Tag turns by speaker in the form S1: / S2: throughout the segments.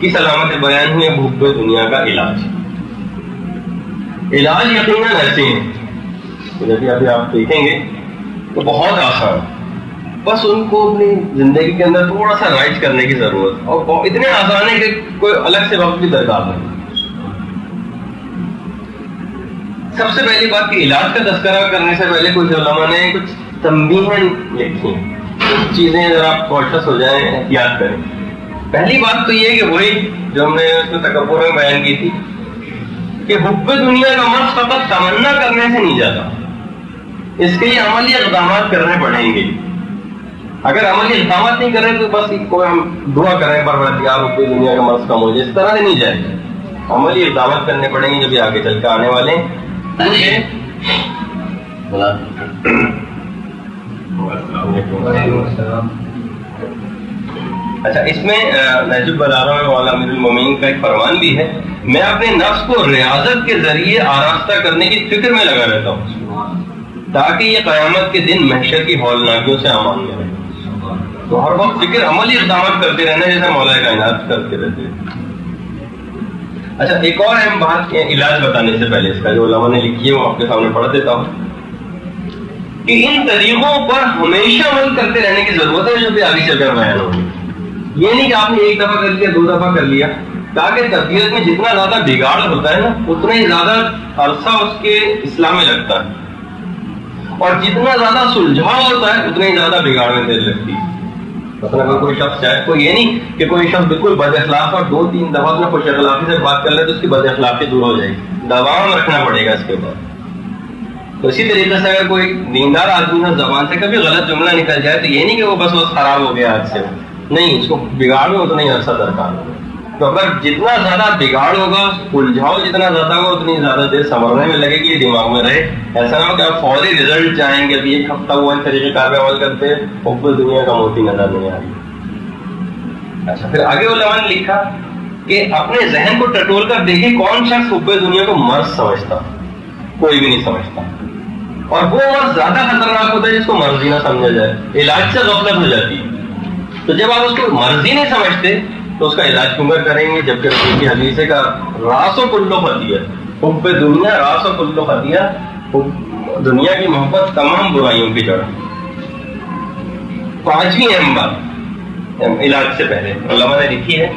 S1: کس علامت بیان ہوئی؟ حب دنیا کا علاج. علاج یقیناً ایسے ہیں جیسے ابھی آپ دیکھیں گے تو بہت آسان، بس ان کو اپنی زندگی کے اندر تھوڑا سا رائج کرنے کی ضرورت، اور اتنے آسان ہے کہ کوئی الگ سے وقت بھی درکار نہیں. سب سے پہلی بات کہ علاج کا تذکرہ کرنے سے پہلے کچھ علماء نے کچھ تنبیہیں لکھی، کچھ چیزیں ذرا آپ کانشیس ہو جائیں، احتیاط کریں. پہلی بات تو یہ کہ وہی جو ہم نے اس میں تکبر میں بیان کی تھی کہ حب دنیا کا مرض فقط تمنا کرنے سے نہیں جاتا، اس کے لیے عملی اقدامات کرنے پڑیں گے. اگر عملی اقدامات نہیں کریں تو بس کوئی ہم دعا کریں پروردگار حب دنیا کا مرض کم ہو جائے، اس طرح سے نہیں جائے گا. عملی اقدامات کرنے پڑیں گے جو بھی آگے چل کے آنے والے ہیں. اچھا، اس میں نہج البلاغہ میں مولانا امیر المومنین کا ایک فرمان بھی ہے، میں اپنے نفس کو ریاضت کے ذریعے آراستہ کرنے کی فکر میں لگا رہتا ہوں تاکہ یہ قیامت کے دن محشر کی ہولناکیوں سے امان میں رہے. تو ہر وقت فکر عملی اقدامات کرتے رہنا جیسے مولا کائنات کرتے رہتے ہیں. اچھا، ایک اور اہم بات علاج بتانے سے پہلے اس کا جو علماء نے لکھی ہے وہ آپ کے سامنے پڑھ دیتا ہوں کہ ان طریقوں پر ہمیشہ عمل کرتے رہنے کی ضرورت ہے جو بھی آگے چل کر بیان ہوگی. یہ نہیں کہ آپ نے ایک دفعہ کر لیا، دو دفعہ کر لیا، تاکہ طبیعت میں جتنا زیادہ بگاڑ ہوتا ہے نا اتنا ہی زیادہ عرصہ اس کے اصلاح میں لگتا ہے، اور جتنا زیادہ سلجھاؤ ہوتا ہے اتنا ہی زیادہ بگاڑ میں دیر لگتی ہے. مثلا اگر کوئی شخص چاہے، کوئی یہ نہیں کہ کوئی شخص بالکل بد اخلاق اور دو تین دفعہ اپنے خوش اخلاقی سے بات کر لے تو اس کی بد اخلاقی دور ہو جائے گی، دوام رکھنا پڑے گا اس کے بعد. تو اسی طریقے سے اگر کوئی دیندار آدمی ہے زبان سے کبھی غلط جملہ نکل جائے تو یہ نہیں کہ وہ بس خراب ہو گیا آج سے، نہیں، اس کو بگاڑ میں اتنا ہی عرصہ درکار ہوگا. تو اگر جتنا زیادہ بگاڑ ہوگا، الجھاؤ جتنا زیادہ ہوگا، اتنی زیادہ دیر سنورنے میں لگے گی، یہ دماغ میں رہے. ایسا نہ ہو کہ آپ فوری رزلٹ چاہیں گے. ابھی ایک ہفتہ ہوا اس طریقے کار پہ عمل کرتے حب دنیا کا موتی نظر نہیں آ رہی. اچھا، پھر آگے علماء نے لکھا کہ اپنے ذہن کو ٹٹول کر دیکھیں کون شخص حب دنیا کو مرض سمجھتا. کوئی بھی نہیں سمجھتا، اور وہ مرض زیادہ خطرناک ہوتا ہے جس کو مرض ہی نہ سمجھا جائے. علاج سے غفلت ہو جاتی ہے. تو جب آپ اس کو مرض ہی نہیں سمجھتے تو اس کا علاج کیوں کریں گے؟ جبکہ رسول کی حدیث کا راس و کلو خطیہ، حب دنیا راس و کلو خطیہ، دنیا کی محبت تمام برائیوں کی جڑ. پانچویں اہم بات علاج سے پہلے علماء نے لکھی ہے،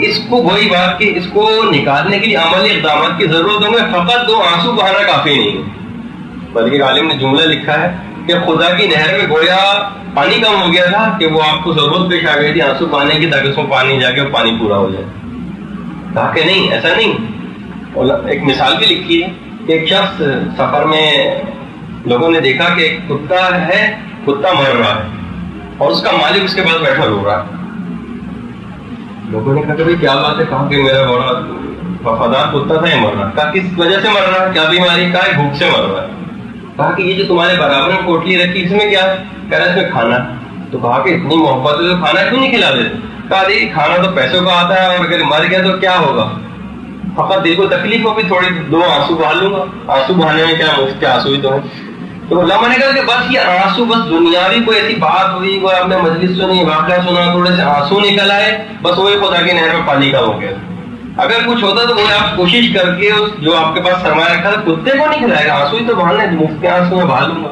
S1: اس کو وہی بات کہ اس کو نکالنے کے لیے عملی اقدامات کی ضرورت ہوں گے. فقط دو آنسو بہانا کافی نہیں ہے، بلکہ عالم نے جملہ لکھا ہے کہ خدا کی نہر میں گویا پانی کم ہو گیا تھا کہ وہ آپ کو ضرورت پیش آ گئی تھی آنسو پانے کی تاکہ اس میں پانی جا کے پانی پورا ہو جائے. کہا کہ نہیں، ایسا نہیں. ایک مثال بھی لکھی ہے کہ ایک شخص سفر میں لوگوں نے دیکھا کہ ایک کتا ہے، کتا مر رہا ہے اور اس کا مالک اس کے پاس بیٹھا رو رہا ہے. لوگوں نے کہا کہ بھائی کیا بات ہے؟ کہا کہ میرا بڑا وفادار کتا تھا، یہ مر رہا. کہا کس وجہ سے مر رہا ہے؟ کیا بیماری؟ کہا بھوک سے مر رہا ہے. کہا کہ یہ جو تمہارے برابر میں پوٹلی رکھی اس میں کیا ہے؟ کہہ رہا ہے اس میں کھانا. تو کہا کہ اتنی محبت ہے تو کھانا کیوں نہیں کھلا دیتے؟ کہا دیکھیے کھانا تو پیسوں کا آتا ہے، اور اگر مر گیا تو کیا ہوگا؟ فقط دل کو تکلیف ہوگی، تھوڑی دو آنسو بہا لوں گا. آنسو بہانے میں کیا مفت کے آنسو ہی تو ہے. تو علماء نے کہا کہ بس یہ آنسو بس دنیاوی کوئی ایسی بات ہوئی، کوئی آپ نے مجلس سنی، واقعہ سنا، تھوڑے سے آنسو نکل آئے، بس وہی خدا کی نہر میں پانی کا ہو گیا. اگر کچھ ہوتا تو وہ آپ کوشش کر کے جو آپ کے پاس سرمایہ رکھا تھا کتے کو نہیں کھلائے گا، آنسو ہی تو بہانے، مفت کے آنسو میں بہا لوں گا.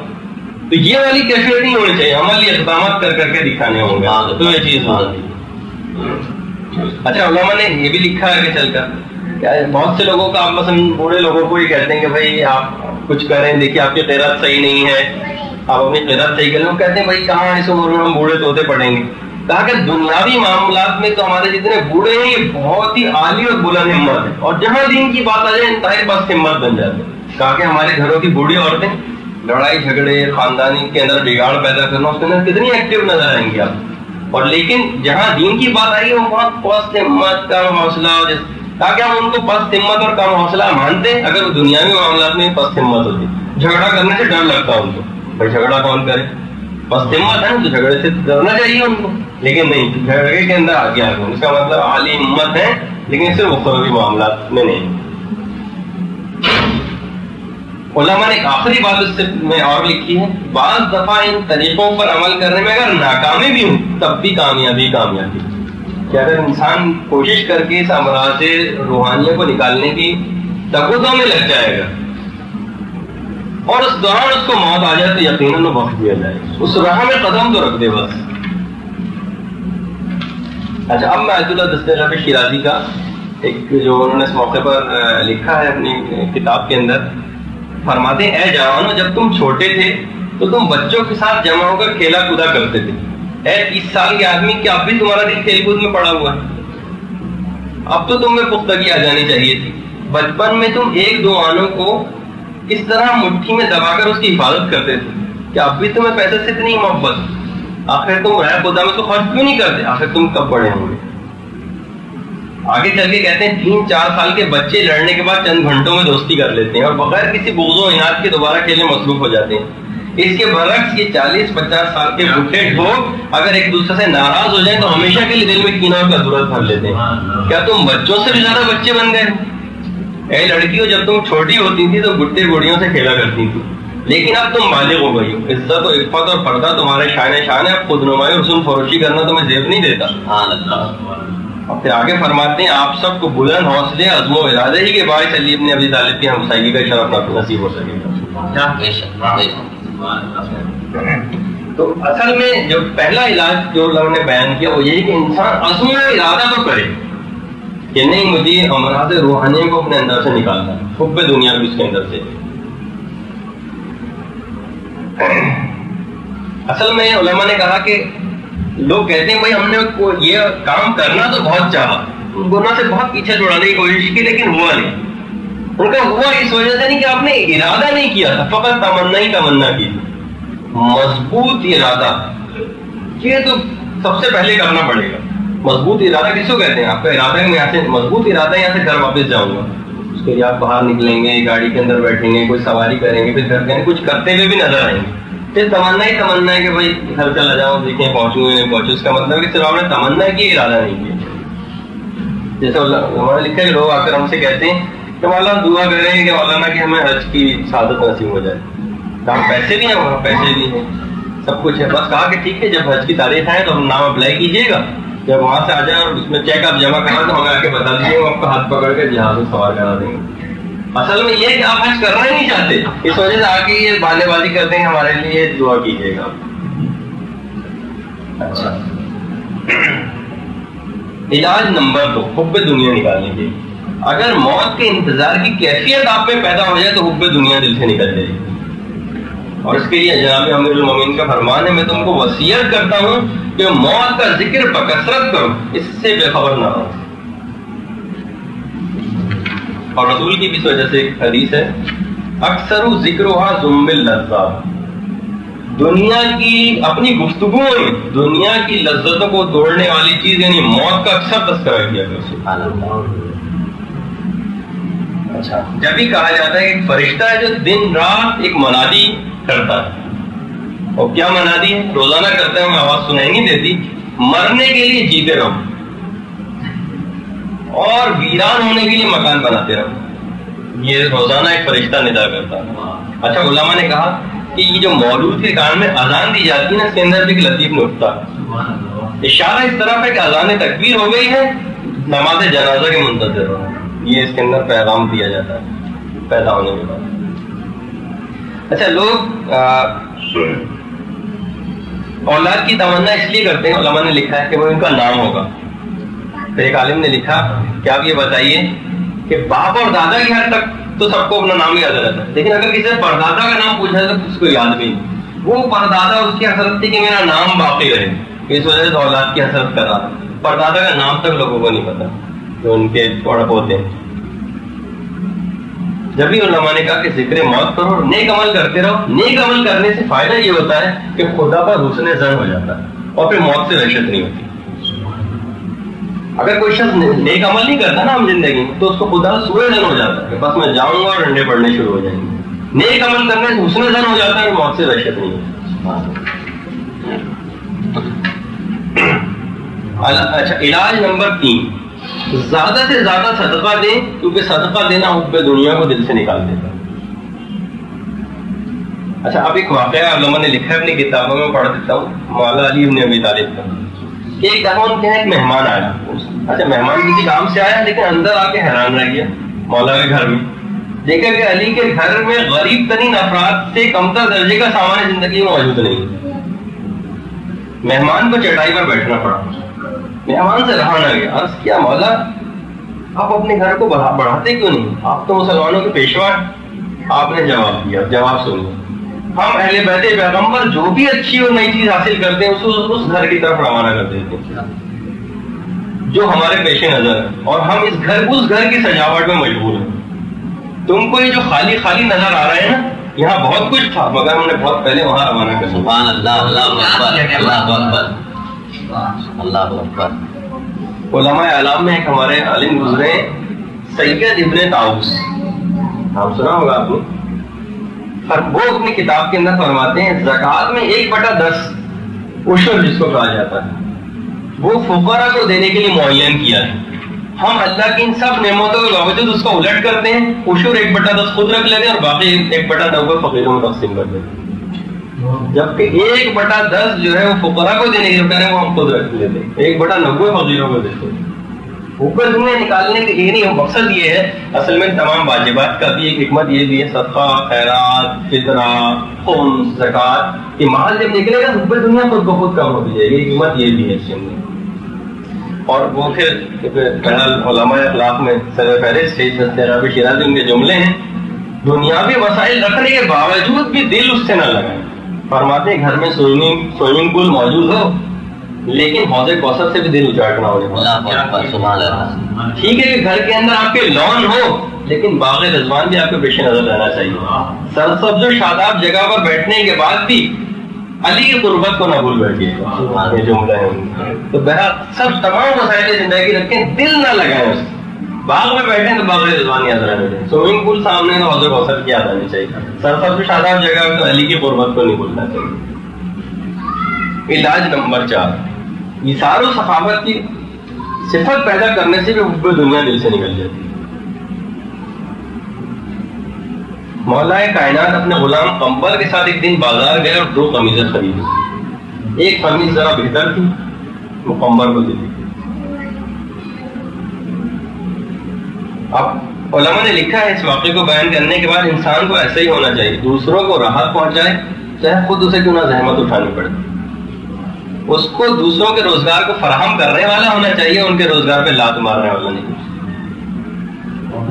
S1: تو یہ والی کیفیت نہیں ہونی چاہیے، عملی اقدامات کر کر کے دکھانے ہوں گے تو یہ چیز ہوگی. اچھا، علماء نے یہ بھی لکھا ہے کہ چل کر بہت سے لوگوں کا، آپ مثلا بوڑھے لوگوں کو ہی کہتے ہیں کہ بھائی آپ کچھ کریں، دیکھیے آپ کی قرات صحیح نہیں ہے، آپ اپنی قرات صحیح کریں. وہ کہتے ہیں بھائی کہاں اس عمر میں ہم بوڑھے طوطے پڑھیں گے. کہا کہ دنیاوی معاملات میں تو ہمارے جتنے بوڑھے ہیں یہ بہت ہی عالی اور بلند ہمت ہے، اور جہاں دین کی بات آ جائے انتہائی بس ہمت بن جاتے ہیں. کہا کہ ہمارے گھروں کی بوڑھی عورتیں لڑائی جھگڑے، خاندانی کے اندر بگاڑ پیدا کرنا، اس کے اندر کتنی ایکٹیو نظر آئیں گی آپ. اور لیکن جہاں دین کی بات آئی ہے وہ بہت پست ہمت، کم حوصلہ. تاکہ ہم ان کو پست ہمت اور کم حوصلہ مانتے ہیں اگر دنیاوی معاملات میں پست ہمت ہوتی. جھگڑا کرنے سے ڈر لگتا ہے ان کو، بھائی جھگڑا کون کرے؟ پست ہمت ہے نا تو جھگڑے سے ڈرنا چاہیے ان کو، لیکن نہیں، جھگڑے کے اندر آگے آ گئے. اس کا مطلب عالی ہمت ہے لیکن صرف اخروی معاملات میں نہیں. علماء نے ایک آخری بات اس سے میں اور لکھی ہے، بعض دفعہ ان طریقوں پر عمل کرنے میں اگر ناکامی بھی ہوں تب بھی کامیابی. کہ اگر انسان کوشش کر کے اس امراض روحانیہ کو نکالنے کی تقویٰ میں لگ جائے گا اور اس دوران اس کو موت آ جائے تو یقیناً وہ بخش دیا جائے گا، اس راہ میں قدم تو رکھ دے بس۔ اچھا، اب میں آیت اللہ دستگیر شیرازی کا ایک جو انہوں نے اس موقع پر لکھا ہے اپنی کتاب کے اندر، فرماتے ہیں اے جوانو، جب تم چھوٹے تھے تو تم بچوں کے ساتھ جمع ہو کر کھیلا کودا کرتے تھے۔ اے 30 سال کے آدمی، کیا اب بھی تمہارا دل کھیل کود میں پڑا ہوا ہے؟ اب تو تم میں پختگی آ جانی چاہیے تھی۔ بچپن میں تم ایک دو آنوں کو اس طرح مٹھی میں دبا کر اس کی حفاظت کرتے تھے کہ اب بھی تمہیں پیسے سے اتنی محبت، آخر تم رائے خدا میں تو خرچ کیوں نہیں کرتے؟ آخر تم کب بڑے ہوں گے؟ آگے چل کے کہتے ہیں 3-4 سال کے بچے لڑنے کے بعد چند گھنٹوں میں دوستی کر لیتے ہیں اور بغیر کسی بغض و عناد کے دوبارہ کھیلنے مصروف ہو جاتے ہیں۔ اس کے برعکس یہ 40-50 سال کے بوڑھے لوگ اگر ایک دوسرے سے ناراض ہو جائیں تو ہمیشہ کے لیے دل میں کینہ اور کدورت بھر لیتے ہیں۔ کیا تم بچوں سے بھی زیادہ بچے بن گئے؟ اے لڑکیوں، جب تم چھوٹی ہوتی تھی تو بڈھے بوڑھیوں سے کھیلا کرتی تھی، لیکن اب تم بالغ ہو گئی ہو، عزت و عفت اور پردہ تمہارے شان ہے، اب خود نمائی اور حسن فروشی کرنا تمہیں زیب نہیں دیتا۔ اور پھر آگے فرماتے ہیں آپ سب کو بلند حوصلے، عزم و ارادے ہی کے باعث علی ابن ابی طالب کی ہمسائیگی کا شرف نصیب ہو سکے گا۔ تو اصل میں جو پہلا علاج جو لوگوں نے بیان کیا وہ یہی کہ انسان عزم و ارادہ تو کرے کہ نہیں مجھے امراض روحانیہ کو اپنے اندر سے نکالنا ہے، حب دنیا بھی اس کے اندر سے۔ اصل میں علماء نے کہا کہ لوگ کہتے ہیں بھائی ہم نے یہ کام کرنا تو بہت چاہا، گناہ سے بہت پیچھے چھڑانے کی کوشش کی لیکن ہوا نہیں۔ ان کا ہوا اس وجہ سے نہیں کہ آپ نے ارادہ نہیں کیا تھا، فقط تمنا ہی تمنا کی تھی۔ مضبوط ارادہ یہ تو سب سے پہلے کرنا پڑے گا۔ مضبوط ارادہ کس کو کہتے ہیں؟ آپ کا ارادہ ہے میں یہاں سے مضبوط ارادہ ہے یہاں سے گھر واپس جاؤں گا، اس کے لیے آپ باہر نکلیں گے، گاڑی کے اندر بیٹھیں گے، کوئی سواری کریں گے، پھر گھر کے کچھ کرتے ہوئے بھی نظر آئیں گے۔ پھر تمنا ہی تمنا ہے کہ بھائی گھر چلا جاؤں، دیکھیں پہنچوں نہیں پہنچوں، اس کا مطلب ہے کہ صرف آپ نے تمنا کی، ارادہ نہیں کیا۔ جیسے ہمارے لکھا ہے لوگ آ کر ہم سے کہتے ہیں کہ مولانا دعا کریں کہ مولانا کہ ہمیں حج کی سعادت نصیب ہو جائے، کہاں پیسے بھی ہیں، وہاں پیسے بھی ہیں، سب کچھ ہے، بس کہا کہ ٹھیک ہے جب حج کی تاریخ آئے تو ہم نام اپلائی کیجیے گا، جب وہاں سے آ جائیں اور اس میں چیک آپ جمع کرا تو ہمیں آ کے بتا دیجیے، ہم آپ کا ہاتھ پکڑ کے جہاز میں سوار کرا دیں گے۔ اصل میں یہ کہ آپ حج کرنا ہی نہیں چاہتے، اس وجہ سے آ کے یہ بہانے بازی کرتے ہیں ہمارے لیے دعا کیجیے گا۔ اچھا، علاج نمبر 2 حب دنیا نکالنے کے۔ اگر موت کے انتظار کی کیفیت آپ میں پیدا ہو جائے تو حب دنیا دل سے نکل جائے گی، اور اس کے لیے جناب امیر المومنین کا فرمان ہے میں تم کو وصیت کرتا ہوں کہ موت کا ذکر بکثرت کرو، اس سے بے خبر نہ رہو۔ اور رسول کی بھی اس وجہ سے ایک حدیث ہے اکثر ذکرها ذم اللذات، دنیا کی اپنی گفتگو میں دنیا کی لذتوں کو توڑنے والی چیز یعنی موت کا اکثر تذکرہ کیا کرو۔ سبحان اللہ۔ اچھا، جب بھی کہا جاتا ہے کہ ایک فرشتہ ہے جو دن رات ایک منادی کرتا ہے، اور کیا منادی ہے؟ روزانہ کرتا ہے، ہمیں آواز سنائی نہیں دیتی، مرنے کے لیے جیتے رہو اور ویران ہونے کے لیے مکان بناتے رہو، یہ روزانہ ایک فرشتہ ندا کرتا ہے۔ اچھا، علماء نے کہا کہ یہ جو مولود کے کان میں اذان دی جاتی ہے نا، اس کے اندر بھی ایک لطیف نقطہ ہے، اشارہ اس طرف ہے کہ اذان تکبیر ہو گئی ہے، نماز جنازہ کے منتظر ہو، یہ اس کے اندر پیغام دیا جاتا ہے پیدا ہونے کے بعد۔ اچھا، لوگ اولاد کی تمنا اس لیے کرتے ہیں، علماء نے لکھا ہے کہ وہ ان کا نام ہوگا۔ پھر ایک عالم نے لکھا کہ آپ یہ بتائیے کہ باپ اور دادا کی حد تک تو سب کو اپنا نام یاد رہتا ہے، لیکن اگر کسی سے پردادا کا نام پوچھا تو اس کو یاد بھی نہیں، وہ پردادا اس کی حسرت تھی کہ میرا نام باقی رہے، اس وجہ سے اولاد کی حسرت کر رہا تھا، پردادا کا نام تک لوگوں کو نہیں پتا جو ان کے پڑپ ہوتے ہیں۔ جب بھی علماء نے کہا کہ ذکر موت کرو، نیک عمل کرتے رہو، نیک عمل کرنے سے فائدہ یہ ہوتا ہے کہ خدا پر حسن ظن ہو جاتا ہے اور پھر موت سے وحشت نہیں ہوتی۔ اگر کوئی شخص نیک عمل نہیں کرتا نا ہم زندگی میں تو اس کو خدا سوء ظن ہو جاتا ہے کہ بس میں جاؤں گا اور ڈنڈے پڑنے شروع ہو جائیں گے۔ نیک عمل کرنے سے حسن ظن ہو جاتا ہے، موت سے وحشت نہیں ہوتی۔ اچھا، علاج نمبر 3 زیادہ سے زیادہ صدقہ دیں، کیونکہ صدقہ دینا حب دنیا کو دل سے نکال دیتا ہے۔ اچھا، اب ایک واقعہ علماء نے لکھا ہے اپنی کتابوں میں، پڑھ دیتا ہوں، مولا علی بن ابی طالب کا۔ ایک دفعہ ان کے یہاں ایک مہمان آیا. اچھا مہمان کسی کام سے آیا لیکن اندر آ کے حیران رہ گیا مولا کے گھر میں. دیکھا کہ علی کے گھر میں غریب ترین افراد سے کمتر درجے کا سامان زندگی میں موجود نہیں. مہمان کو چٹائی پر بیٹھنا پڑا. مہمان سے رہا نہ گیا. عرض کیا مولا آپ اپنے گھر کو بڑھاتے کیوں نہیں؟ آپ تو مسلمانوں کے پیشوا. آپ نے جواب دیا. جواب سنیے. ہم اہل بیت پیغمبر جو بھی اچھی اور نئی چیز حاصل کرتے ہیں اس گھر کی طرف روانہ کر دیتے ہیں جو ہمارے پیش نظر ہے, اور ہم اس گھر کی سجاوٹ میں مجبور ہیں. تم کو یہ جو خالی خالی نظر آ رہا ہے نا, یہاں بہت کچھ تھا مگر ہم نے بہت پہلے وہاں روانہ کر.
S2: سبحان اللہ, اللہ اکبر, اللہ اکبر.
S1: علماء اعلام میں ایک ہمارے عالم گزرے سید ابن طاؤس, نام سنا ہوگا آپ نے. وہ اپنی کتاب کے اندر فرماتے ہیں زکوٰۃ میں 1/10 عشر جس کو کہا جاتا ہے وہ فقراء کو دینے کے لیے معین کیا ہے. ہم اللہ کی ان سب نعمتوں کے باوجود اس کو الٹ کرتے ہیں. عشر 1/10 خود رکھ لیتے ہیں اور باقی 1/9 فقیروں میں تقسیم کر دیتے ہیں, جبکہ 1/10 جو ہے وہ فقراء کو دینے کے لیے وہ ہم خود رکھ لیتے ہیں, 1/90 فقیروں کو دیتے ہیں. اوپر دنیا نکالنے کے یہ نہیں, مقصد یہ ہے اصل میں تمام واجبات کا بھی ایک حکمت یہ بھی ہے, صدقہ, خیرات, فطرہ, خمس, زکوٰۃ, یہ مال جب نکلے گا اوپر دنیا خود بخود کم ہوتی جائے گی. حکمت یہ بھی ہے اس کے اندر. اور وہ پھر علماء اخلاق میں سر فہرست سے شیرازی ان کے جملے ہیں, دنیاوی وسائل رکھنے کے باوجود بھی دل اس سے نہ لگائیں. فرماتے ہیں گھر میں سوئمنگ پول موجود ہو لیکن حوض کوثر سے بھی دل اچاٹنا ہو. ٹھیک ہے کہ گھر کے اندر آپ کے لان ہو لیکن باغ رضوان بھی آپ کو پیش نظر رہنا چاہیے. سرسبز و شاداب جگہ پر بیٹھنے کے بعد بھی علی کی قربت کو نہ بھول بیٹھیے, یہ جملہ ہے. تو بہرحال سب تمام وسائل زندگی رکھیں, دل نہ لگائیں. باغ میں بیٹھیں تو باغ رضوان یاد رہنے دیں, سوئمنگ پول سامنے تو حوض کوثر کی یاد آنی چاہیے. سرسبز و شاداب جگہ تو علی کی قربت کو نہیں بھولنا چاہیے. علاج نمبر 4, ایثار و سخاوت کی صفت پیدا کرنے سے بھی حب دنیا دل سے نکل جاتی ہے. مولا کائنات اپنے غلام قمبر کے ساتھ ایک دن بازار گئے اور 2 قمیضیں خریدی. ایک قمیض ذرا بہتر تھی, وہ قمبر کو دے دی. اب علماء نے لکھا ہے اس واقعے کو بیان کرنے کے بعد انسان کو ایسا ہی ہونا چاہیے, دوسروں کو راحت پہنچائے چاہے خود اسے کیوں نہ زحمت اٹھانی پڑے. اس کو دوسروں کے روزگار کو فراہم کرنے والا ہونا چاہیے, ان کے روزگار پہ لات مارنے والا نہیں.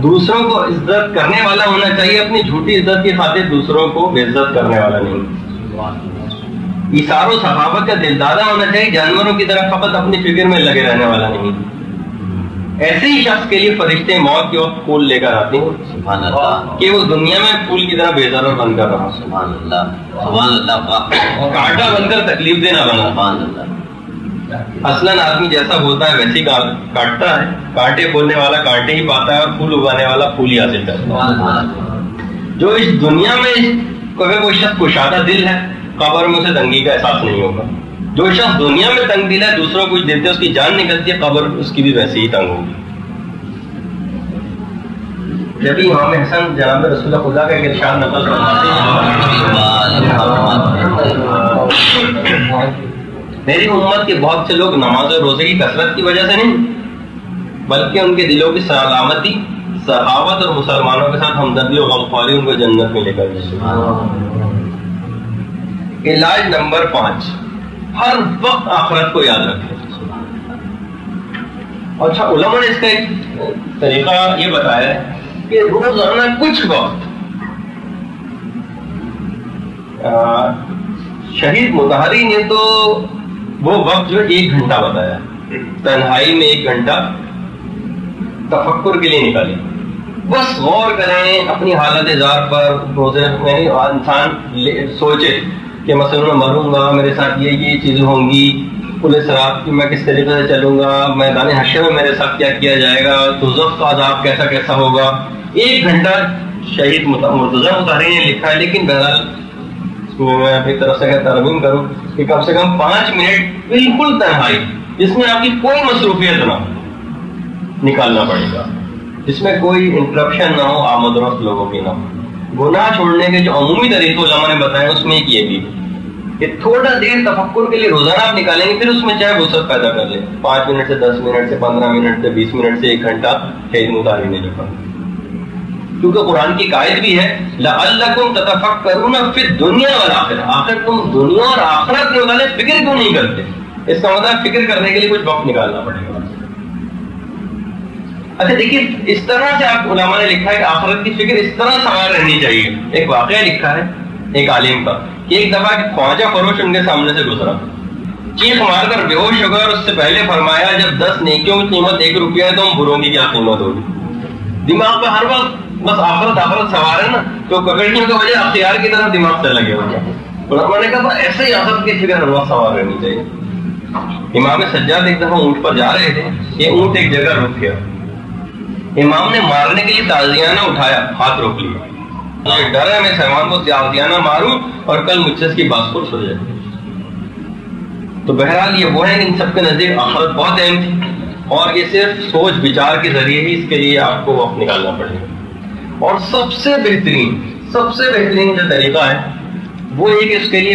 S1: دوسروں کو عزت کرنے والا ہونا چاہیے, اپنی جھوٹی عزت کی خاطر دوسروں کو بے عزت کرنے والا نہیں. ایثار و سخاوت کا دلدادہ ہونا چاہیے, جانوروں کی طرح فقط اپنی فکر میں لگے رہنے والا نہیں. ایسے ہی شخص کے لیے فرشتے موت کے وقت پھول لے کر آتے ہیں
S2: سبحان اللہ
S1: کہ وہ دنیا میں پھول کی طرح بے ضرر بن کر رہا,
S2: سبحان اللہ, سبحان اللہ,
S1: کانٹا بن کر تکلیف دینا بنا.
S2: سبحان اللہ.
S1: اصلاً آدمی جیسا ہوتا ہے ویسے ہی کاٹتا ہے. کانٹے کھولنے والا کانٹے ہی پاتا ہے اور پھول اگانے والا پھول ہی حاصل کرتا ہے. جو اس دنیا میں اگر کوئی شخص کشادہ دل ہے قبر میں اسے تنگی کا احساس نہیں ہوگا. جو شخص دنیا میں تنگ دل ہے دوسروں کو کچھ دیتے اس کی جان نکلتی ہے, قبر اس کی بھی ویسے ہی تنگ ہوگی. جب امام حسن جناب رسول خدا کا ایک ارشاد نقل فرماتے ہیں میری امت کے بہت سے لوگ نماز و روزے کی کثرت کی وجہ سے نہیں بلکہ ان کے دلوں کی سلامتی, سخاوت اور مسلمانوں کے ساتھ ہمدردی اور غمخواری ان کو جنت میں لے کر گئے. علاج نمبر 5, ہر وقت آخرت کو یاد رکھیں. اچھا علماء نے اس کا ایک طریقہ یہ بتایا ہے کہ روزانہ کچھ وقت, شہید مطہری نے تو وہ وقت جو 1 گھنٹہ بتایا, تنہائی میں 1 گھنٹہ تفکر کے لیے نکالیں, بس غور کریں اپنی حالت ذات پر. روزے میں انسان سوچے کہ مثلا میں مروں گا, میرے ساتھ یہ چیزیں ہوں گی, پولیس رات کی میں کس طریقے سے چلوں گا, میدان حشر میں میرے ساتھ کیا کیا جائے گا, دوزخ کا عذاب کیسا کیسا ہوگا. 1 گھنٹہ شہید مرتضیٰ مطہری نے لکھا ہے, لیکن بہرحال میں اپنی طرف سے ترمیم کروں کہ کم سے کم 5 منٹ بالکل تنہائی جس میں آپ کی کوئی مصروفیت نہ ہو نکالنا پڑے گا, جس میں کوئی انٹرپشن نہ ہو, آمد و رفت لوگوں کی نہ ہو. گناہ چھوڑنے کے جو عمومی طریقے علماء نے بتائے اس میں ایک یہ بھی کہ تھوڑا دیر تفکر کے لیے روزانہ آپ نکالیں گے، پھر اس میں چاہے وسعت پیدا کر لیں، 5 منٹ سے 10 منٹ سے 15 منٹ سے 20 منٹ سے 1 گھنٹہ علم مطالعے میں لگا، کیونکہ قرآن کی قائد بھی ہے لعلکم تتفکرون فی الدنیا والآخرہ، آخر تم دنیا اور آخرت کے متعلق فکر کیوں نہیں کرتے؟ اس کا مطلب فکر کرنے کے لیے کچھ وقت نکالنا پڑے گا۔ اچھا دیکھیے، اس طرح سے آپ علماء نے لکھا ہے کہ آخرت کی فکر اس طرح سوار رہنی چاہیے۔ ایک واقعہ لکھا ہے ایک عالم کا کہ ایک دفعہ خواجہ فروش ان کے سامنے سے گزرا، چیخ مار کر بے ہوش ہو گیا، اور اس سے پہلے فرمایا جب 10 نیکیوں کی قیمت 1 روپیہ ہے تو ہم بروں کی کیا قیمت ہوگی؟ دماغ میں ہر وقت بس آخرت آخرت سوار ہے نا، تو ککڑیوں کی وجہ اختیار کی طرف دماغ سے لگے ہوئے ہیں۔ علماء نے کہا ایسے ہی آخرت کی فکر ہر وقت سوار رہنی چاہیے۔ امام سجاد ایک دفعہ اونٹ پر جا رہے تھے، یہ اونٹ ایک جگہ رک گیا، امام نے مارنے کے لیے تازیانہ اٹھایا، ہاتھ روک لیا، ڈر ہے میں سیوان کو تازیانہ ماروں اور کل مجھ سے اس کی باس پرس ہو جائے۔ تو بہرحال یہ وہ ہے کہ ان سب کے نزدیک آخرت بہت اہم تھی، اور یہ صرف سوچ بچار کے ذریعے ہی اس کے لیے آپ کو وقت نکالنا پڑے گا۔ اور سب سے بہترین جو طریقہ ہے وہ یہ کہ اس کے لیے،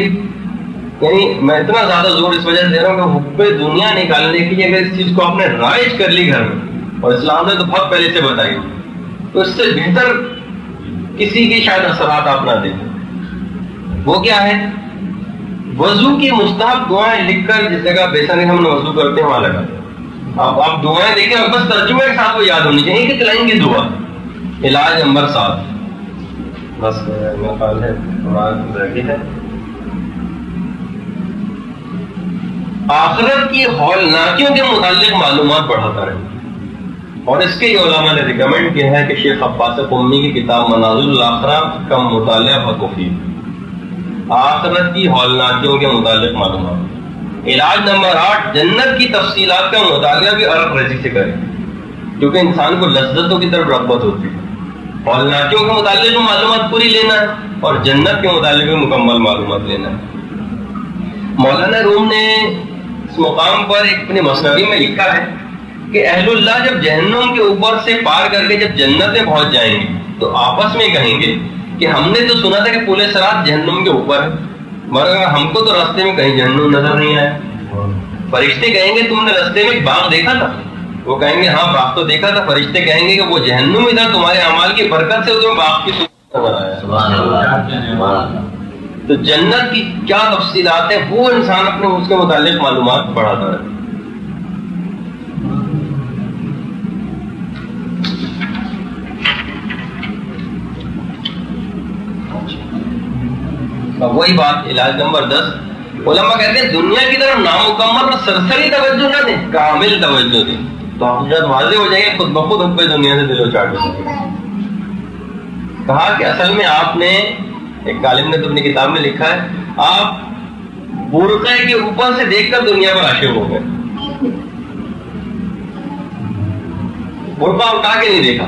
S1: یعنی میں اتنا زیادہ زور اس وجہ سے دے رہا ہوں کہ حب دنیا نکالنے کے لیے اگر اس چیز کو آپ نے رائج کر لی گھر میں، اور اسلام نے تو بہت پہلے سے بتائی، تو اس سے بہتر کسی کے شاید اثرات آپ نہ دیں۔ وہ کیا ہے؟ وضو کی مستحب دعائیں لکھ کر جس جگہ بیسن ہم وضو کرتے ہیں وہاں لگا دیں۔ آپ دعائیں دیکھیں، بس ترجمے کے ساتھ وہ یاد ہونی چاہیے کہ کلائیں کی دعا علاج نمبر 7 بس میرا خیال ہے۔ آخرت کی ہولناکیوں کے متعلق معلومات بڑھاتا رہے، اور اس کے علماء نے ریکمینڈ کیا ہے کہ شیخ عباس قمی کی کتاب منازل الاخرہ کا مطالعہ بہت مفید، آخرت کی ہولناکیوں کے متعلق معلومات۔ علاج نمبر 8 جنت کی تفصیلات کا مطالعہ بھی عرق ریزی سے کریں، کیونکہ انسان کو لذتوں کی طرف رغبت ہوتی ہے۔ ہولناکیوں کے متعلق معلومات پوری لینا ہے، اور جنت کے متعلق بھی مکمل معلومات لینا ہے۔ مولانا روم نے اس مقام پر ایک اپنے مثنوی میں لکھا ہے کہ اہل اللہ جب جہنم کے اوپر سے پار کر کے جب جنت میں پہنچ جائیں گے تو آپس میں کہیں گے کہ ہم نے تو سنا تھا کہ پورے صراط جہنم کے اوپر ہے، مگر ہم کو تو راستے میں کہیں جہنم نظر نہیں آیا۔ فرشتے کہیں گے تم نے راستے میں ایک باغ دیکھا تھا؟ وہ کہیں گے ہاں باغ تو دیکھا تھا۔ فرشتے کہیں گے کہ وہ جہنم ہی تھا، تمہارے اعمال کی برکت سے تمہیں باغ کی صورت نظر آیا۔
S2: سبحان اللہ۔
S1: تو جنت کی کیا تفصیلات ہیں وہ انسان اپنے اس کے متعلق معلومات بڑھاتا ہے۔ وہی بات علاج نمبر 10 علماء کہتے ہیں دنیا کی طرف نامکمل اور سرسری توجہ نہ دیں، کامل توجہ دیں، تو آپ جب واضح ہو جائیں گے خود بخود حب دنیا سے دل و چاٹ ہو جائے گا۔ کہا کہ اصل میں آپ نے، ایک عالم نے تو اپنی کتاب میں لکھا ہے، آپ برقعے کے اوپر سے دیکھ کر دنیا پر عاشق ہو گئے، برقع اٹھا کے نہیں دیکھا۔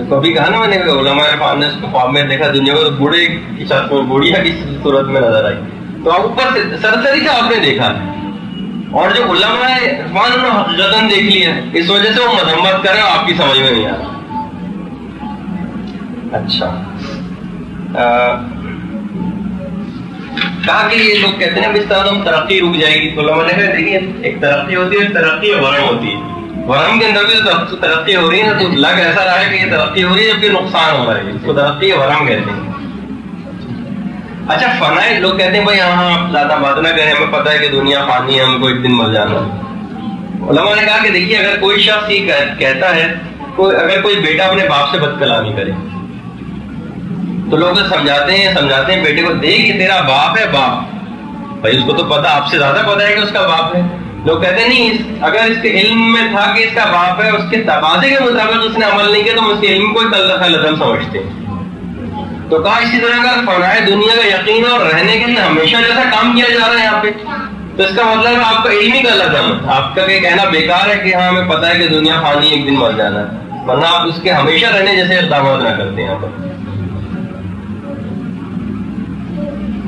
S1: کبھی کہا نا میں نے علماء عرفان نے اس کو خواب میں دیکھا دنیا کو، بوڑھے کی چھت میں بوڑھیا کی صورت میں نظر آئی، تو آپ اوپر سے سرسری سے آپ نے دیکھا، اور جو علماء عرفان انہوں نے حقیقتاً دیکھ لیا، اس وجہ سے وہ مذمت کر رہے ہیں، آپ کی سمجھ میں نہیں آ رہا۔ اچھا کہا کہ یہ لوگ کہتے ہیں اس طرح ہم ترقی رک جائے گی، تو علماء نے کہا دیکھیے ایک ترقی ہوتی ہے، ترقی ورم ہوتی ہے، ورم کے اندر بھی تو ترقی ہو رہی ہے، تو لگ ایسا رہا ہے کہ یہ ترقی ہو رہی ہے جبکہ نقصان ہو رہا ہے، اس کو ترقی ورم کہتے ہیں۔ اچھا فنائے لوگ کہتے ہیں بھائی ہاں آپ زیادہ بات نہ کریں، ہمیں پتہ ہے کہ دنیا فانی ہے، ہم کو ایک دن مر جانا ہے۔ علماء نے کہا کہ دیکھیے اگر کوئی شخص یہ کہتا ہے، اگر کوئی بیٹا اپنے باپ سے بد کلامی کرے تو لوگ سمجھاتے ہیں بیٹے کو، دیکھ کہ تیرا باپ ہے، باپ بھائی اس کو تو پتا، آپ سے زیادہ پتا ہے کہ اس کا باپ ہے۔ لوگ کہتے ہیں نہیں، اگر اس کے علم میں تھا کہ اس کا باپ ہے، اس کے تقاضے کے مطابق اس نے عمل نہیں کیا تو ہم اس کے علم کو لازم سمجھتے ہیں۔ تو کہا اسی طرح کا فنائے دنیا کا یقین اور رہنے کے لیے ہمیشہ جیسا کام کیا جا رہا ہے یہاں پہ، تو اس کا مطلب آپ کا علم ہی غلط ہے، آپ کا کہنا بیکار ہے کہ ہاں ہمیں پتا ہے کہ دنیا فانی ایک دن مر جانا ہے، ورنہ آپ اس کے ہمیشہ رہنے جیسے اقدامات نہ کرتے ہیں یہاں پر۔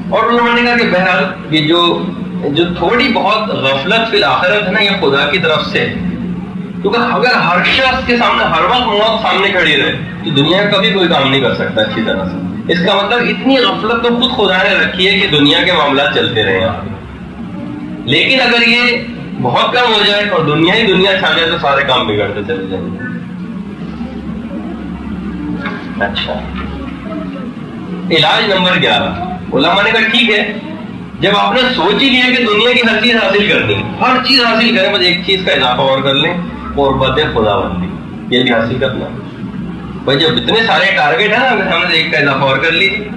S1: اور انہوں نے کہا کہ بہرحال یہ جو تھوڑی بہت غفلت فی الآخرت ہے نا، یہ خدا کی طرف سے، کیونکہ اگر ہر شخص کے سامنے ہر وقت موت سامنے کھڑی رہے تو دنیا کا کبھی کوئی کام نہیں کر سکتا اچھی طرح سے۔ اس کا مطلب اتنی غفلت تو خود خدا نے رکھی ہے کہ دنیا کے معاملات چلتے رہے ہیں. لیکن اگر یہ بہت کم ہو جائے اور دنیا ہی دنیا چھا جائے تو سارے کام بگڑتے چلے جائیں گے. اچھا، علاج نمبر 11. علماء نے کہا ٹھیک ہے، جب آپ نے سوچ ہی لیا کہ دنیا کی ہر چیز حاصل کرنی ہے، ہر چیز حاصل کریں، بس ایک چیز کا اضافہ اور کر لیں، قربت خدا بندی، یہ بھی حاصل کرنا. بھائی جب اتنے سارے ٹارگیٹ ہیں نا، اگر ہم نے ایک کا اضافہ اور کر لیجیے.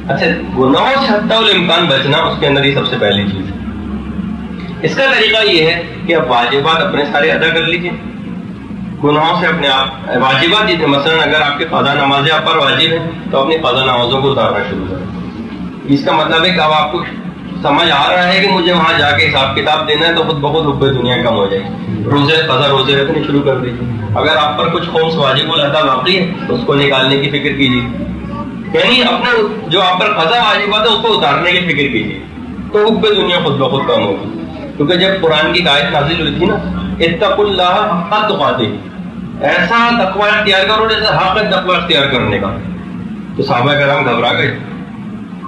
S1: اچھا، گناہوں سے حتی الامکان بچنا، اس کے اندر یہ سب سے پہلی چیز ہے. اس کا طریقہ یہ ہے کہ آپ واجبات اپنے سارے ادا کر لیجیے. گناہوں سے اپنے آپ واجبات جتنے، مثلا اگر آپ کے قضا نمازیں آپ پر واجب ہیں تو اپنی قضا نمازوں کو اتارنا شروع کریں. اس کا مطلب ہے کہ اب آپ کو سمجھ آ رہا ہے کہ مجھے وہاں جا کے حساب کتاب دینا ہے، تو خود بخود حب دنیا کم ہو جائے گی. روزے رکھنے شروع کر دیجیے. اگر آپ پر کچھ خمس واجب الادا باقی ہے تو اس کو نکالنے کی فکر کیجیے. یعنی اپنے جو آپ پر قضا واجبات ہے اس کو اتارنے کی فکر کیجیے، تو حب دنیا خود بخود کم ہوگی. کیونکہ جب قرآن کی آیت نازل ہوئی تھی نا، اتقوا اللہ حق تقاتہ، ایسا تقوی اختیار کرو جیسے حق تقوی اختیار کرنے کا، تو صحابہ کرام گھبرا گئے.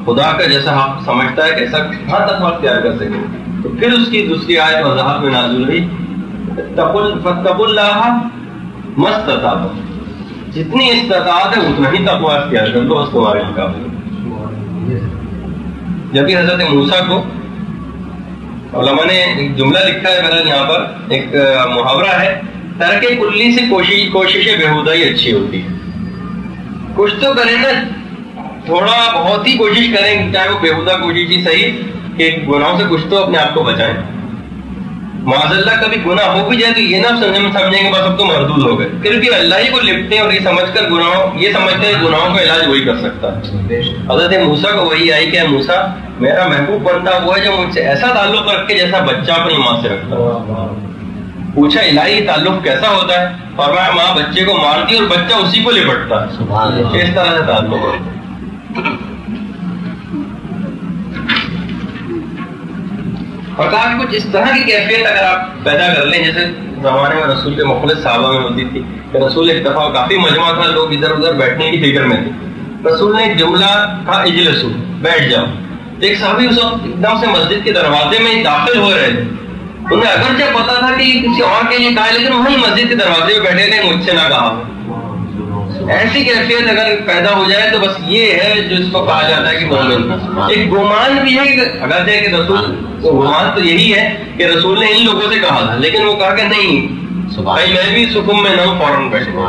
S1: خدا کا جیسا حق سمجھتا ہے کیسا ہاں تقوی اختیار کر سکے. تو پھر اس کی دوسری آیت وضاحت میں نازل ہوئی، فاتقوا اللہ ما استطعتم، جتنی استطاعت ہے اتنا ہی تقوی اختیار کر لو، بس تمہارے لیے کافی ہے. جبکہ حضرت موسیٰ کو علماء نے ایک جملہ لکھا ہے، میرا یہاں پر ایک محاورہ ہے، ترک کلی سے کوشش بےہودہ ہی اچھی ہوتی ہے. کچھ تو کریں نا، تھوڑا بہت ہی کوشش کریں، چاہے وہ بےہودہ کوشش ہی صحیح، کہ گناہوں سے کچھ تو اپنے آپ کو بچائیں. معاذ اللہ کبھی گناہ ہو بھی جائے تو یہ نہ سمجھیں گے بس اب تو مردود ہو گئے، پھر بھی اللہ ہی کو لپٹتے ہیں اور یہ سمجھ کر یہ سمجھتے ہیں گناہوں کا علاج وہی کر سکتا ہے. حضرت موسیٰ کو وہی آئی کہ موسیٰ، میرا محبوب بندہ وہ ہے جو مجھ سے ایسا تعلق رکھے جیسا بچہ اپنی ماں سے رکھتا ہے. پوچھا الہی تعلق کیسا ہوتا ہے؟ فرمایا ماں بچے کو مارتی اور بچہ اسی کو لپٹتا ہے، اس طرح سے تعلق ہوتا ہے. اور کہا کچھ اس طرح کی کیفیت اگر آپ پیدا کر لیں، جیسے زمانے میں رسول کے مخلص صحابہ میں ہوتی تھی کہ رسول ایک دفعہ کافی مجمع تھا، لوگ ادھر ادھر بیٹھنے کی فکر میں تھے. رسول نے ایک جملہ کہا اجلسو، بیٹھ جاؤ. ایک صحابی اس وقت ایک دم سے مسجد کے دروازے میں داخل ہو رہے تھے. انہیں اگرچہ پتا تھا کہ کسی اور کے لیے کہا، لیکن وہی مسجد کے دروازے میں بیٹھے تھے، مجھ سے نہ کہا. ایسی کیفیت اگر پیدا ہو جائے تو بس یہ ہے جو اس کو کہا جاتا ہے کہ مومن. ایک گمان بھی ہے کہ اگرچہ کہ رسول، گمان تو یہی ہے کہ رسول نے ان لوگوں سے کہا تھا، لیکن وہ کہا کہ نہیں بھائی میں بھی سکون میں نہ ہوں، فوراً بیٹھوں.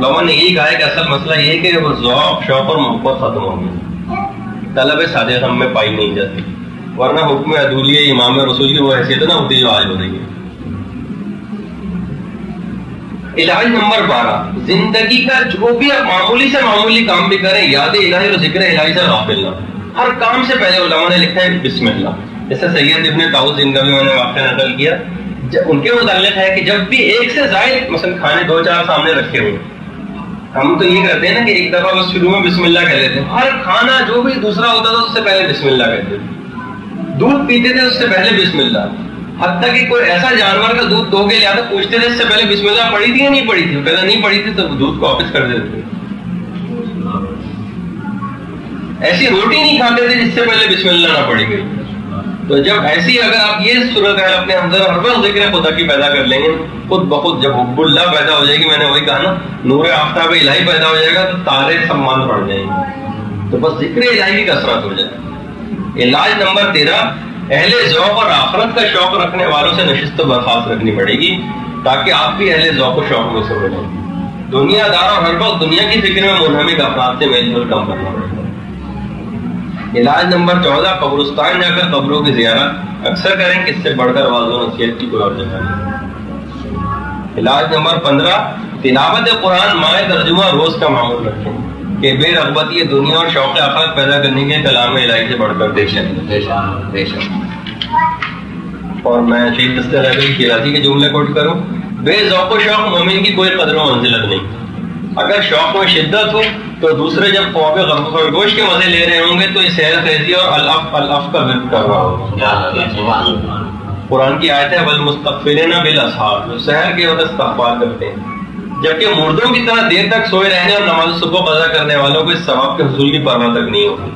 S1: لوگوں نے یہی کہا ہے کہ اصل مسئلہ یہ ہے کہ وہ ذوق شوق اور محبت ختم ہو گئی، طلب صادق ہم میں پائی نہیں جاتی، ورنہ حکم عدولیہ امام رسول کی وہ حیثیت نہ ہوتی جو آج ہو رہی ہے. علاج نمبر 12، زندگی کا جو بھی آپ معمولی سے معمولی کام بھی کریں، یاد الہی اور ذکر الہی سے غافل نہ. ہر کام سے پہلے علماء نے لکھا ہے بسم اللہ. جیسے سید ابن طاؤس زندہ میں نے واقعہ نقل کیا، ان کے متعلق ہے کہ جب بھی ایک سے زائد مثلا کھانے 2-4 سامنے رکھے ہوئے، ہم تو یہ کرتے ہیں نا کہ ایک دفعہ بس شروع میں بسم اللہ کہہ لیتے ہیں. ہر کھانا جو بھی دوسرا ہوتا تھا اس سے پہلے بسم اللہ کہتے تھے. دودھ پیتے تھے اس سے پہلے بسم اللہ. حتیٰ کہ کوئی ایسا جانور کا دودھ دھو کے لیا تو پوچھتے تھے اس سے پہلے بسم اللہ پڑھی تھی یا نہیں پڑھی تھی؟ وہ کہتا نہیں پڑھی تھی تو دودھ کو واپس کر دیتے تھے. ایسی روٹی نہیں کھاتے تھے جس سے پہلے بسم اللہ نہ پڑھی گئی. تو جب ایسی اگر آپ یہ صورتحال اپنے اندر ہر وقت ذکر خدا کی پیدا کر لیں گے، خود بخود جب حب اللہ پیدا ہو جائے گی، میں نے وہی کہا نا، نور آفتاب الہی پیدا ہو جائے گا تو تارے سمان پڑ جائیں گے، تو بس ذکر الہی کی کثرت ہو جائے. علاج نمبر 13، اہل ذوق اور آخرت کا شوق رکھنے والوں سے نشست و برخاست رکھنی پڑے گی تاکہ آپ بھی اہل ذوق و شوق میں سے ہو جائیں. دنیا دار اور ہر وقت دنیا کی فکر میں منہمک افراد سے میل جول کم کرنا پڑے گا. علاج نمبر 14، قبرستان جا کر قبروں کی زیارت اکثر کریں کہ اس سے بڑھ کر واضح و نصیحت کی کوئی اور جگہ نہیں. علاج نمبر 15، تلاوت قرآن مائع ترجمہ روز کا معمول رکھیں کہ بے رغبت یہ دنیا اور شوق آخرت پیدا کرنے کے کلام الہی سے بڑھ کر بے شک. اور میں شہید دستہ رحمانی شیرازی کے جملے کوٹ کروں، بے ذوق و شوق مومن کی کوئی قدر و منزلت نہیں. اگر شوق میں شدت ہو تو دوسرے جب خواب خرگوش کے مزے لے رہے ہوں گے تو یہ سیر خیزی اور الاف کا ورد کر رہا ہوگا. قرآن کی آیت ہے والمستغفرین بالاسحار، جو سحر کے وقت استغفار کرتے ہیں. جبکہ مردوں کی طرح دیر تک سوئے رہنے اور نماز صبح قضا کرنے والوں کو اس ثواب کے حصول کی پرواہ تک نہیں ہوتی.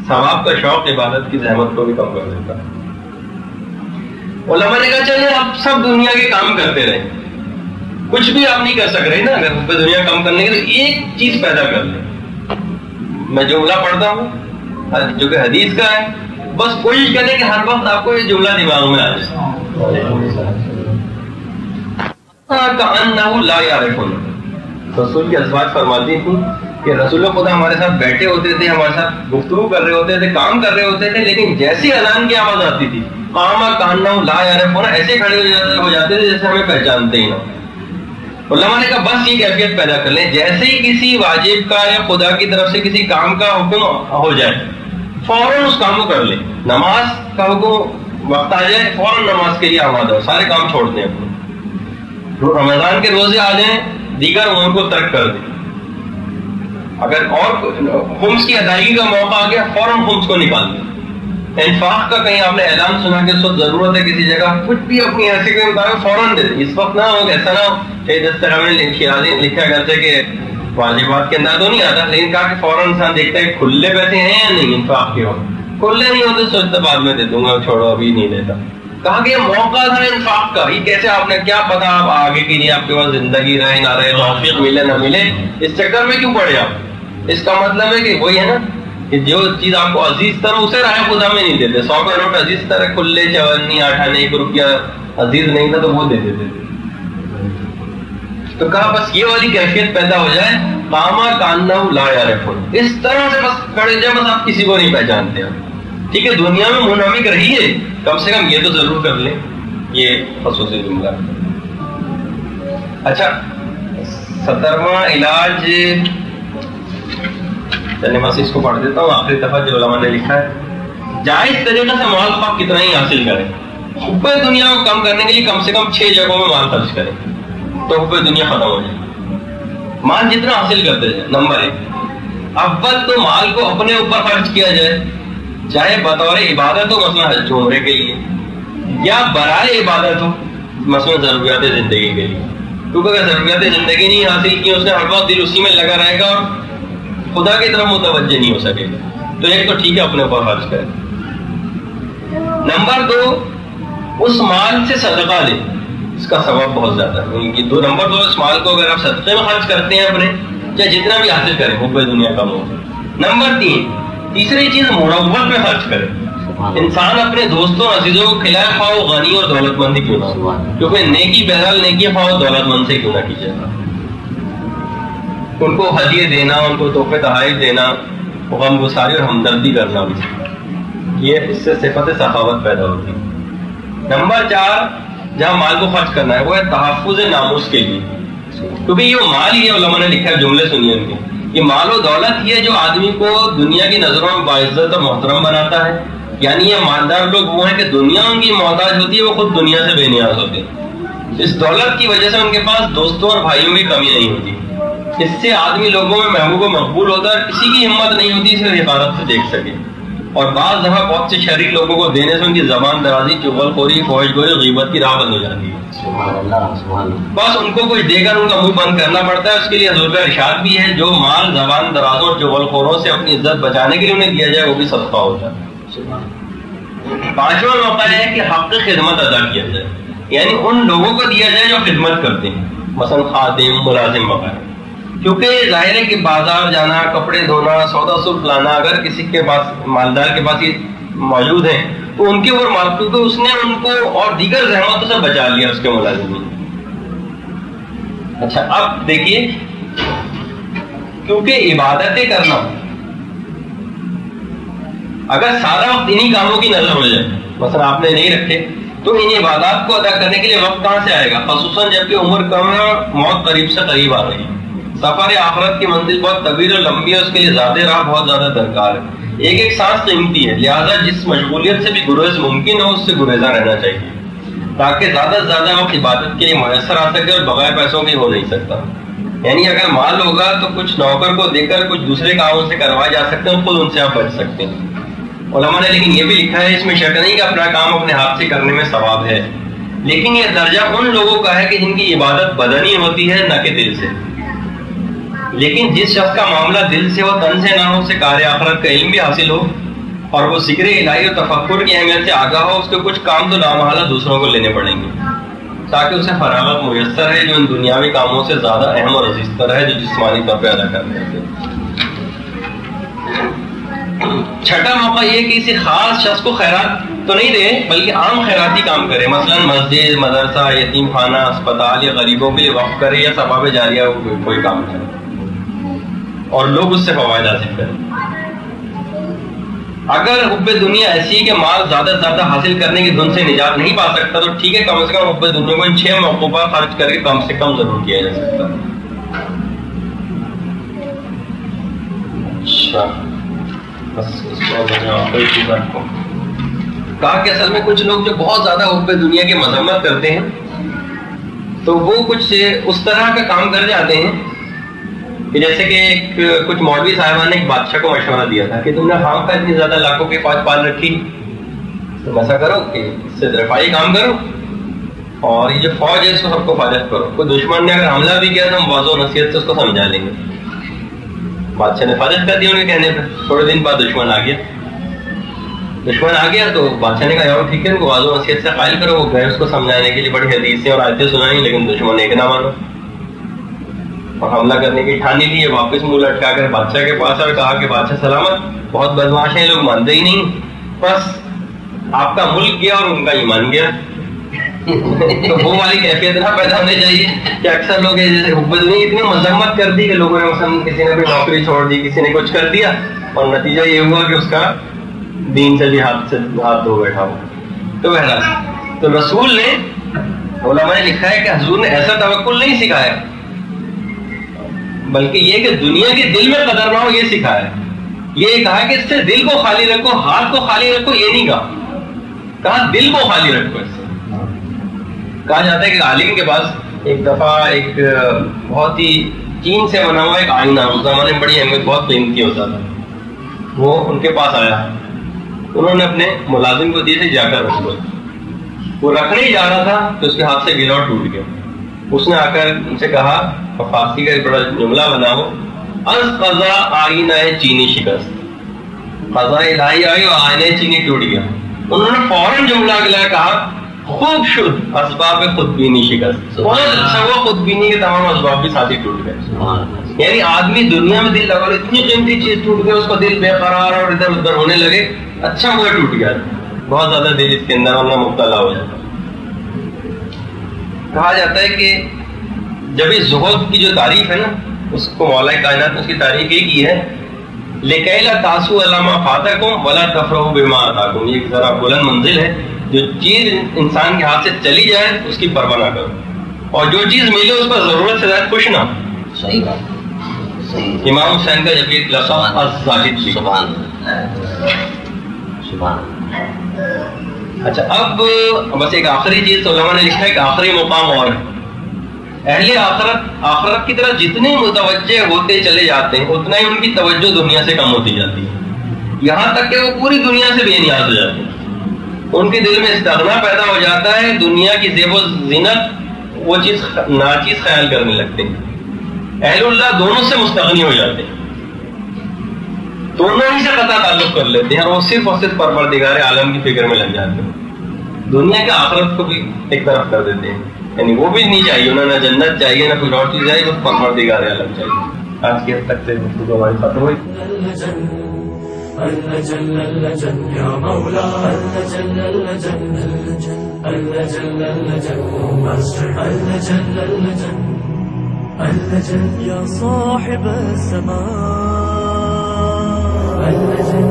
S1: ثواب کا شوق عبادت کی زحمت کو بھی کم کر دیتا ہے. علماء نے کہا چلے اب سب دنیا کے کام کرتے رہے, کچھ بھی آپ نہیں کر سک رہے نا, اگر حب دنیا کم کرنے کے تو ایک چیز پیدا کر لیں. میں جملہ پڑھتا ہوں جو کہ حدیث کا ہے, بس کوشش کریں کہ ہر وقت آپ کو یہ جملہ دماغ میں آ جائے. کأنہ لا یعرفون, رسول کی ازواج فرماتی تھی کہ رسول خدا ہمارے ساتھ بیٹھے ہوتے تھے, ہمارے ساتھ گفتگو کر رہے ہوتے تھے, کام کر رہے ہوتے تھے, لیکن جیسی اذان کی آواز آتی تھی قام کأنہ لا یعرفون, ایسے کھڑے ہو جاتے تھے جیسے ہمیں پہچانتے ہی نہ. علماء نے کہا بس یہ کیفیت پیدا کر لیں, جیسے ہی کسی واجب کا یا خدا کی طرف سے کسی کام کا حکم ہو جائے فوراً اس کام کو کر لیں. نماز کا حکم وقت آ جائے فوراً نماز کے لیے آمادہ ہو, سارے کام چھوڑ دیں اپنے. رمضان کے روزے آ جائیں دیگر امور کو ترک کر دیں. اگر اور خمس کی ادائیگی کا موقع آ گیا فوراً خمس کو نکال دیں. انفاق کا کہیں آپ نے اعلان سنا کہ اس وقت ضرورت ہے کسی جگہ, کچھ بھی اپنی حیثیت کے مطابق فوراً دے دیں. اس وقت نہ ہو, ایسا نہ ہو کہ جس طرح ہم نے لکھا کرتے کہ واجبات کے اندر تو نہیں آتا, لیکن کہا کہ فوراً انسان دیکھتا ہے کھلے پیسے ہیں یا نہیں انفاق کے وقت. کھلے نہیں ہوتے سوچتا بعد میں دے دوں گا, چھوڑو ابھی نہیں دیتا. کہا کہ یہ موقع تھا انفاق کا, یہ کیسے آپ نے کیا پتا آپ آگے کے لیے آپ کے پاس زندگی رہے نہ رہے, توفیق ملے نہ ملے, اس چکر میں کیوں پڑے آپ. اس کا مطلب ہے کہ وہی ہے نا کہ جو چیز آپ کو عزیز طرح اسے راہ خدا میں نہیں دیتے. 100 کا نوٹ عزیز طرح کھلے 54 58 1 روپیہ عزیز نہیں تھا تو وہ دے دیتے. تو کہا بس یہ والی کیفیت پیدا ہو جائے قاما کانہ لا یعرفون, اس طرح سے بس کھڑے جائیں, بس آپ کسی کو نہیں پہچانتے. ٹھیک ہے دنیا میں منہمک رہیے, کم سے کم یہ تو ضرور کر لیں. یہ خصوصی جملہ. اچھا 17واں علاج, چلے بس اس کو پڑھ دیتا ہوں. آخری دفعہ جو علماء نے لکھا ہے, جائز طریقے سے مال پاک کتنا ہی حاصل کریں, حب دنیا کو کم کرنے کے لیے کم سے کم 6 جگہوں میں مال خرچ کریں تو حب دنیا ختم ہو جائے. مال جتنا حاصل کرتے جائیں. نمبر 1, اول تو مال کو اپنے اوپر خرچ کیا جائے, چاہے بطور عبادت ہو, مثلا حج عمرے کے لیے, یا برائے عبادت ہو, مثلا ضروریات زندگی کے لیے. کیونکہ اگر ضروریات زندگی نہیں حاصل کی, اس نے ہر وقت دل اسی میں لگا رہے گا اور خدا کی طرف متوجہ نہیں ہو سکے گا. تو ایک تو ٹھیک ہے اپنے اوپر خرچ کریں. نمبر 2, اس مال سے صدقہ لیں, اس کا ثواب بہت زیادہ ہے. نمبر 2, اس مال کو اگر آپ صدقے میں خرچ کرتے ہیں اپنے, چاہے جتنا بھی حاصل کریں حب دنیا کم ہو. نمبر 3, تیسری چیز مروت میں خرچ کریں. انسان اپنے دوستوں عزیزوں کو کھلائے, خواہ وہ غنی اور دولت مند کیوں نہ ہو, کیونکہ نیکی بہرحال نیکی خواہ وہ دولت مند سے کیوں نہ کی جائے. ان کو ہدیے دینا, ان کو تحفے تحائف دینا, غم گساری اور ہمدردی کرنا بھی, یہ اس سے صفت سخاوت پیدا ہوتی ہے. نمبر 4, جہاں مال کو خرچ کرنا ہے وہ ہے تحفظ ناموس کے لیے, کیونکہ یہ مال ہی ہے. علماء نے لکھا ہے, جملے سنیے ان کے, یہ مال و دولت ہی ہے جو آدمی کو دنیا کی نظروں میں باعزت اور محترم بناتا ہے. یعنی یہ مالدار لوگ وہ ہیں کہ دنیا ان کی محتاج ہوتی ہے, وہ خود دنیا سے بے نیاز ہوتے ہیں. اس دولت کی وجہ سے ان کے پاس دوستوں اور بھائیوں کی کمی نہیں ہوتی. اس سے آدمی لوگوں میں محبوب و مقبول ہوتا ہے, کسی کی ہمت نہیں ہوتی اسے حفاظت سے دیکھ سکے. اور بعض دفعہ بہت سے شریک لوگوں کو دینے سے ان کی زبان درازی, چغل خوری, فوج گوئی, غیبت کی راہ بند ہو جاتی ہے. بس ان کو کچھ دے کر ان کا منہ بند کرنا پڑتا ہے. اس کے لیے حضور کا ارشاد بھی ہے, جو مال زبان درازوں اور چغل خوروں سے اپنی عزت بچانے کے لیے انہیں دیا جائے وہ بھی صدقہ ہوتا ہے. 5واں موقع ہے کہ حق خدمت ادا کیا جائے, یعنی ان لوگوں کو دیا جائے جو خدمت کرتے ہیں, مثلا خادم, ملازم وغیرہ. کیونکہ ظاہر ہے کہ بازار جانا, کپڑے دھونا, سودا سلف لانا, اگر کسی کے پاس مالدار کے پاس یہ موجود ہیں تو ان کے اوپر مال, کیونکہ اس نے ان کو اور دیگر زحمتوں سے بچا لیا اس کے ملازمین. اچھا اب دیکھیے, کیونکہ عبادتیں کرنا اگر سارا وقت انہی کاموں کی نظر ہو جائے, مثلا آپ نے نہیں رکھے, تو ان عبادات کو ادا کرنے کے لیے وقت کہاں سے آئے گا, خصوصاً جبکہ عمر کم ہے اور موت قریب سے قریب آ رہی ہے. سفر آخرت کی منزل بہت طویل اور لمبی ہے, اس کے لیے زیادہ راہ بہت زیادہ درکار ہے. ایک ایک سانس قیمتی ہے, لہٰذا جس مشغولیت سے بھی گریز ممکن ہو اس سے گریزاں رہنا چاہیے, تاکہ زیادہ سے زیادہ وقت عبادت کے لیے میسر آ سکے, اور بغیر پیسوں کے ہو نہیں سکتا. یعنی اگر مال ہوگا تو کچھ نوکر کو دے کر کچھ دوسرے کاموں سے کروائے جا سکتے ہیں, خود ان سے آپ بچ سکتے ہیں. علماء نے لیکن یہ بھی لکھا ہے, اس میں شک نہیں کہ اپنا کام اپنے ہاتھ سے کرنے میں ثواب ہے, لیکن یہ درجہ ان لوگوں کا ہے کہ جن کی عبادت بدنی ہوتی ہے نہ کہ دل سے. لیکن جس شخص کا معاملہ دل سے ہو تن سے نہ ہو، اسے کار آخرت کا علم بھی حاصل ہو اور وہ ذکر الہی اور تفکر کی اہمیت سے آگاہ ہو، اس کے کچھ کام تو لامحالہ دوسروں کو لینے پڑیں گے تاکہ اسے فراغت میسر ہے جو ان دنیاوی کاموں سے زیادہ اہم اور عزیز تر ہے جو جسمانی طور پہ ادا کر رہے ہیں. چھٹا موقع یہ کہ کسی خاص شخص کو خیرات تو نہیں دے بلکہ عام خیراتی کام کرے، مثلا مسجد، مدرسہ، یتیم خانہ، اسپتال یا غریبوں کے لیے وقف کرے یا ثواب جاریہ کوئی کام کرے اور لوگ اس سے فوائد حاصل کریں. اگر حب دنیا ایسی ہے کہ مال زیادہ سے زیادہ حاصل کرنے کی دھن سے نجات نہیں پا سکتا تو ٹھیک ہے، کم سے کم حب دنیا کو ان 6 موقعوں پر خرچ کر کے کم سے کم ضرور کیا جا سکتا ہے. اچھا بس اس کو کہا کہ اصل میں کچھ لوگ جو بہت زیادہ حب دنیا کی مذمت کرتے ہیں تو وہ کچھ اس طرح کا کام کر جاتے ہیں کہ جیسے کہ کچھ مولوی صاحبان نے ایک بادشاہ کو مشورہ دیا تھا کہ تم نے خام کا اتنی زیادہ لاکھوں کی فوج پال رکھی، تم ایسا کرو کہ اس سے دفاعی کام کرو اور یہ جو فوج ہے اس کو سب کو فارغ کرو. کوئی دشمن نے اگر حملہ بھی کیا تو ہم واضح و نصیحت سے اس کو سمجھا لیں گے. بادشاہ نے فارغ کر دیا ان کے کہنے پہ. تھوڑے دن بعد دشمن آ گیا تو بادشاہ نے کہا یار ٹھیک ہے ان کو واضح و نصیحت سے قائل کرو. وہ گئے اس کو سمجھانے کے لیے بڑی حدیثیں اور آیتیں سنائیں لیکن دشمن ایک نہ مانو اور حملہ کرنے کی ٹھانی لی. واپس منہ لٹکا کر بادشاہ کے پاس اور کہا کہ بادشاہ سلامت، بہت بدماش ہیں، لوگ مانتے ہی نہیں، بس آپ کا ملک گیا اور ان کا ایمان گیا. تو وہ والی کیفیت نہ پیدا ہونے چاہیے کہ اکثر لوگ جیسے حب دنیا اتنی مذمت کر دی کہ لوگوں نے مثلا کسی نے بھی نوکری چھوڑ دی، کسی نے کچھ کر دیا اور نتیجہ یہ ہوا کہ اس کا دین سے بھی ہاتھ دھو بیٹھا ہو. تو بہرحال تو رسول نے، علماء نے لکھا ہے کہ حضور نے ایسا توکل نہیں سکھایا بلکہ یہ کہ دنیا کے دل میں قدر نہ ہو یہ سکھایا. یہ کہا کہ اس سے دل کو خالی رکھو، ہاتھ کو خالی رکھو، یہ نہیں کہا دل کو خالی رکھو. اس سے کہا جاتا ہے کہ عالم کے پاس ایک دفعہ ایک بہت ہی چین سے بنا ہوا ایک آئینہ، اس زمانے میں بڑی اہمیت، بہت قیمتی ہوتا تھا. وہ ان کے پاس آیا، انہوں نے اپنے ملازم کو دیے تھے جا کر رکھ لو. وہ رکھنے ہی جا رہا تھا تو اس کے ہاتھ سے گرا اور ٹوٹ گیا. اس نے آ کر ان سے کہا، فارسی کا ایک بڑا جملہ بنا ہو، از قضا آئینہ چینی شکست. قضا الہی آئی اور آئینہ چینی ٹوٹ گیا. انہوں نے فوراً جملہ اگلا کہا، خوب شد اسباب خودبینی شکست. بہت اچھا ہوا خودبینی کے تمام اسباب بھی ساتھ ہی ٹوٹ گئے. یعنی آدمی دنیا میں دل لگا، اتنی قیمتی چیز ٹوٹ گئی، اس کا دل بے قرار اور ادھر ادھر ہونے لگے. اچھا ہوا ٹوٹ گیا، بہت زیادہ دل اس کے اندر ورنہ مبتلا ہو جاتا. کہا جاتا ہے کہ جب اس زہد کی جو تعریف ہے نا، اس کو مولا کائنات نے اس کی تعریف یہ کی ہے، لِكَيْ تَعْسُوا عَلَىٰ مَا فَاتَكُمْ وَلَا تَفْرَحُوا بِمَا آتَاكُمْ. یہ ذرا بلند منزل ہے. جو چیز انسان کے ہاتھ سے چلی جائے اس کی پرواہ نہ کرو اور جو چیز ملے اس پر ضرورت سے زیادہ خوش نہ ہو.
S2: صحیح بات.
S1: امام حسین کا جب یہ لقب الزاہد تھی. اچھا اب بس ایک آخری چیز تو علماء نے لکھا ہے کہ آخری مقام اور اہل آخرت کی طرف جتنے متوجہ ہوتے چلے جاتے ہیں اتنا ہی ان کی توجہ دنیا سے کم ہوتی جاتی ہے، یہاں تک کہ وہ پوری دنیا سے بے نیاز ہو جاتے ہیں. ان کے دل میں استغنا پیدا ہو جاتا ہے، دنیا کی زیب و زینت وہ چیز ناچیز خیال کرنے لگتے ہیں. اہل اللہ دونوں سے مستغنی ہو جاتے ہیں، دونوں ہی سے قطع تعلق کر لیتے ہیں اور وہ صرف اور صرف پروردگار عالم کی فکر میں لگ جاتے ہیں. دنیا کے آخرت کو بھی ایک طرف کر دیتے ہیں، یعنی وہ بھی نہیں چاہیے انہیں، نہ جنت چاہیے نہ کچھ اور چیز چاہیے، بس پروردگار عالم چاہیے. آج کی حد تک سے گفتگو ہماری ختم ہوئی.
S3: اللجن اللجن یا مولا اللجن اللجن اللجن اللجن اللجن اللجن اللجن یا صاحب السماء اللجن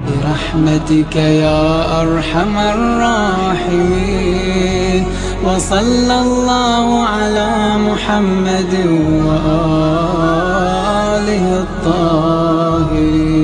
S4: برحمتك يا أرحم الراحمين وصلى الله على محمد وآله الطاهرين.